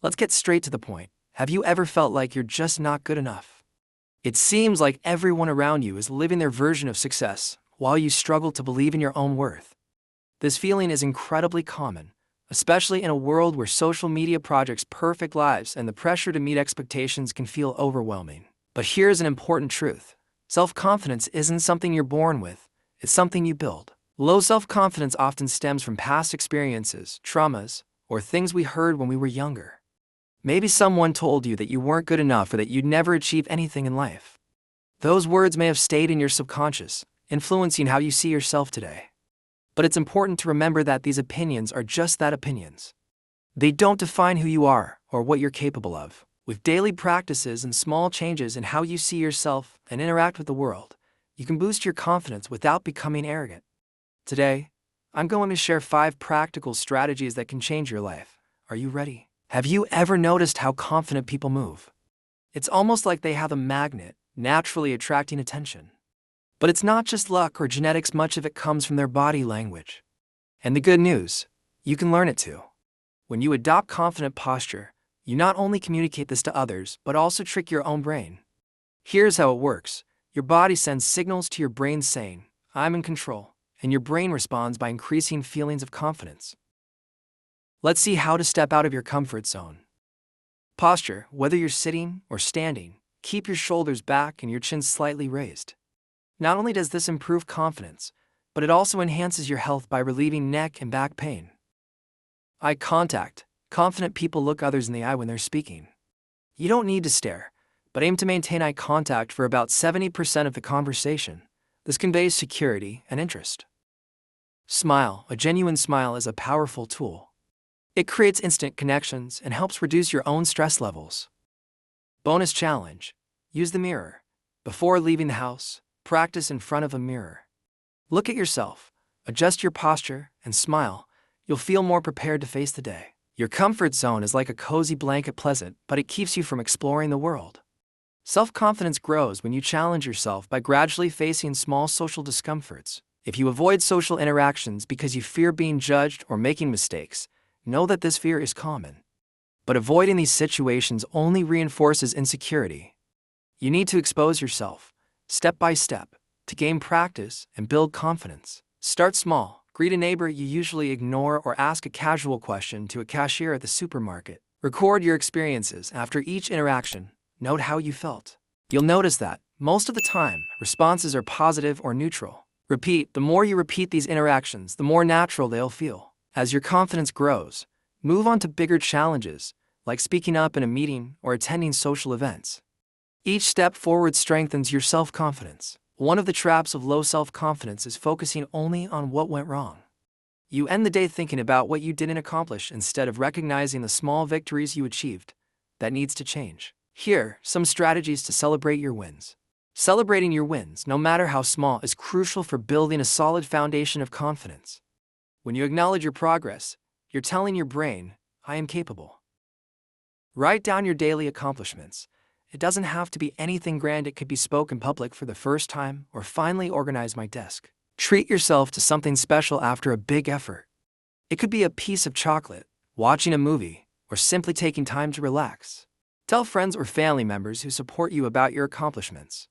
Let's get straight to the point. Have you ever felt like you're just not good enough? It seems like everyone around you is living their version of success, while you struggle to believe in your own worth. This feeling is incredibly common, especially in a world where social media projects perfect lives and the pressure to meet expectations can feel overwhelming. But here's an important truth. Self-confidence isn't something you're born with, it's something you build. Low self-confidence often stems from past experiences, traumas, or things we heard when we were younger. Maybe someone told you that you weren't good enough or that you'd never achieve anything in life. Those words may have stayed in your subconscious, influencing how you see yourself today. But it's important to remember that these opinions are just that, opinions. They don't define who you are or what you're capable of. With daily practices and small changes in how you see yourself and interact with the world, you can boost your confidence without becoming arrogant. Today, I'm going to share 5 practical strategies that can change your life. Are you ready? Have you ever noticed how confident people move? It's almost like they have a magnet, naturally attracting attention. But it's not just luck or genetics, much of it comes from their body language. And the good news, you can learn it too. When you adopt confident posture, you not only communicate this to others, but also trick your own brain. Here's how it works. Your body sends signals to your brain saying, "I'm in control," and your brain responds by increasing feelings of confidence. Let's see how to step out of your comfort zone. Posture, whether you're sitting or standing, keep your shoulders back and your chin slightly raised. Not only does this improve confidence, but it also enhances your health by relieving neck and back pain. Eye contact. Confident people look others in the eye when they're speaking. You don't need to stare, but aim to maintain eye contact for about 70% of the conversation. This conveys security and interest. Smile. A genuine smile is a powerful tool. It creates instant connections and helps reduce your own stress levels. Bonus challenge. Use the mirror. Before leaving the house, practice in front of a mirror. Look at yourself, adjust your posture, and smile. You'll feel more prepared to face the day. Your comfort zone is like a cozy blanket, pleasant, but it keeps you from exploring the world. Self-confidence grows when you challenge yourself by gradually facing small social discomforts. If you avoid social interactions because you fear being judged or making mistakes, know that this fear is common. But avoiding these situations only reinforces insecurity. You need to expose yourself, step by step, to gain practice and build confidence. Start small. Greet a neighbor you usually ignore or ask a casual question to a cashier at the supermarket. Record your experiences after each interaction. Note how you felt. You'll notice that, most of the time, responses are positive or neutral. Repeat. The more you repeat these interactions, the more natural they'll feel. As your confidence grows, move on to bigger challenges, like speaking up in a meeting or attending social events. Each step forward strengthens your self-confidence. One of the traps of low self-confidence is focusing only on what went wrong. You end the day thinking about what you didn't accomplish instead of recognizing the small victories you achieved. That needs to change. Here are some strategies to celebrate your wins. Celebrating your wins, no matter how small, is crucial for building a solid foundation of confidence. When you acknowledge your progress, you're telling your brain, "I am capable." Write down your daily accomplishments. It doesn't have to be anything grand. It could be spoke in public for the first time or finally organize my desk. Treat yourself to something special after a big effort. It could be a piece of chocolate, watching a movie, or simply taking time to relax. Tell friends or family members who support you about your accomplishments.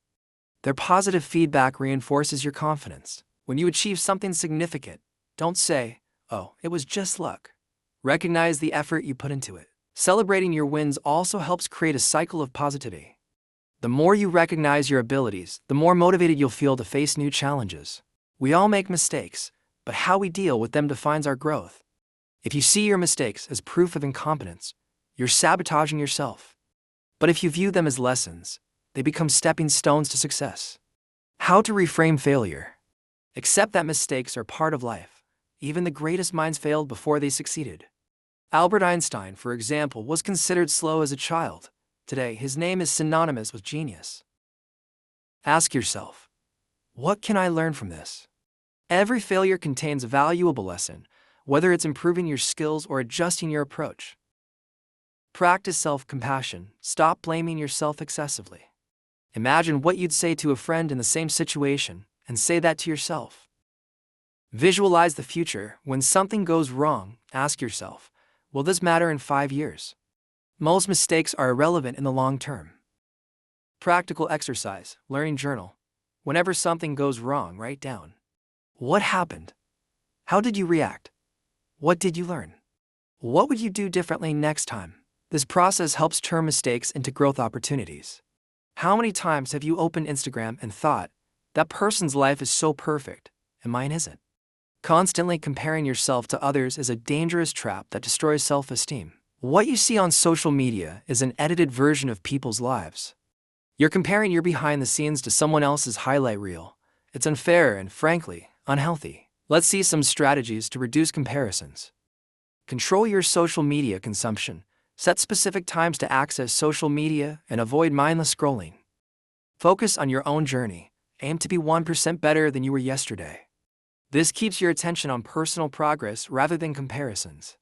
Their positive feedback reinforces your confidence. When you achieve something significant, don't say, "Oh, it was just luck." Recognize the effort you put into it. Celebrating your wins also helps create a cycle of positivity. The more you recognize your abilities, the more motivated you'll feel to face new challenges. We all make mistakes, but how we deal with them defines our growth. If you see your mistakes as proof of incompetence, you're sabotaging yourself. But if you view them as lessons, they become stepping stones to success. How to reframe failure. Accept that mistakes are part of life. Even the greatest minds failed before they succeeded. Albert Einstein, for example, was considered slow as a child. Today, his name is synonymous with genius. Ask yourself, what can I learn from this? Every failure contains a valuable lesson, whether it's improving your skills or adjusting your approach. Practice self-compassion. Stop blaming yourself excessively. Imagine what you'd say to a friend in the same situation, and say that to yourself. Visualize the future. When something goes wrong, ask yourself, will this matter in 5 years? Most mistakes are irrelevant in the long term. Practical exercise, learning journal. Whenever something goes wrong, write down. What happened? How did you react? What did you learn? What would you do differently next time? This process helps turn mistakes into growth opportunities. How many times have you opened Instagram and thought, that person's life is so perfect, and mine isn't? Constantly comparing yourself to others is a dangerous trap that destroys self-esteem. What you see on social media is an edited version of people's lives. You're comparing your behind the scenes to someone else's highlight reel. It's unfair and, frankly, unhealthy. Let's see some strategies to reduce comparisons. Control your social media consumption. Set specific times to access social media and avoid mindless scrolling. Focus on your own journey. Aim to be 1% better than you were yesterday. This keeps your attention on personal progress rather than comparisons.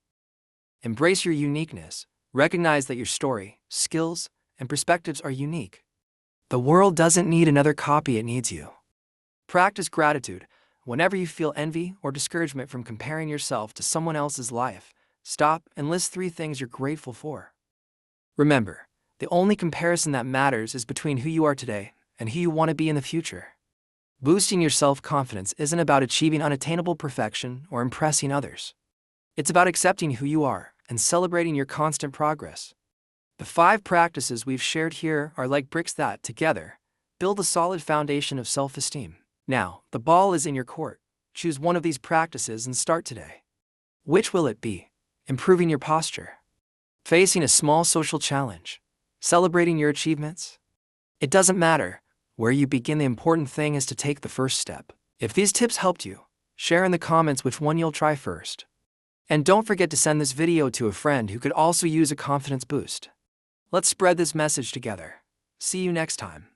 Embrace your uniqueness. Recognize that your story, skills, and perspectives are unique. The world doesn't need another copy, it needs you. Practice gratitude. Whenever you feel envy or discouragement from comparing yourself to someone else's life, stop and list 3 things you're grateful for. Remember, the only comparison that matters is between who you are today and who you want to be in the future. Boosting your self-confidence isn't about achieving unattainable perfection or impressing others. It's about accepting who you are and celebrating your constant progress. The 5 practices we've shared here are like bricks that, together, build a solid foundation of self-esteem. Now, the ball is in your court. Choose one of these practices and start today. Which will it be? Improving your posture? Facing a small social challenge? Celebrating your achievements? It doesn't matter where you begin, the important thing is to take the first step. If these tips helped you, share in the comments which one you'll try first. And don't forget to send this video to a friend who could also use a confidence boost. Let's spread this message together. See you next time.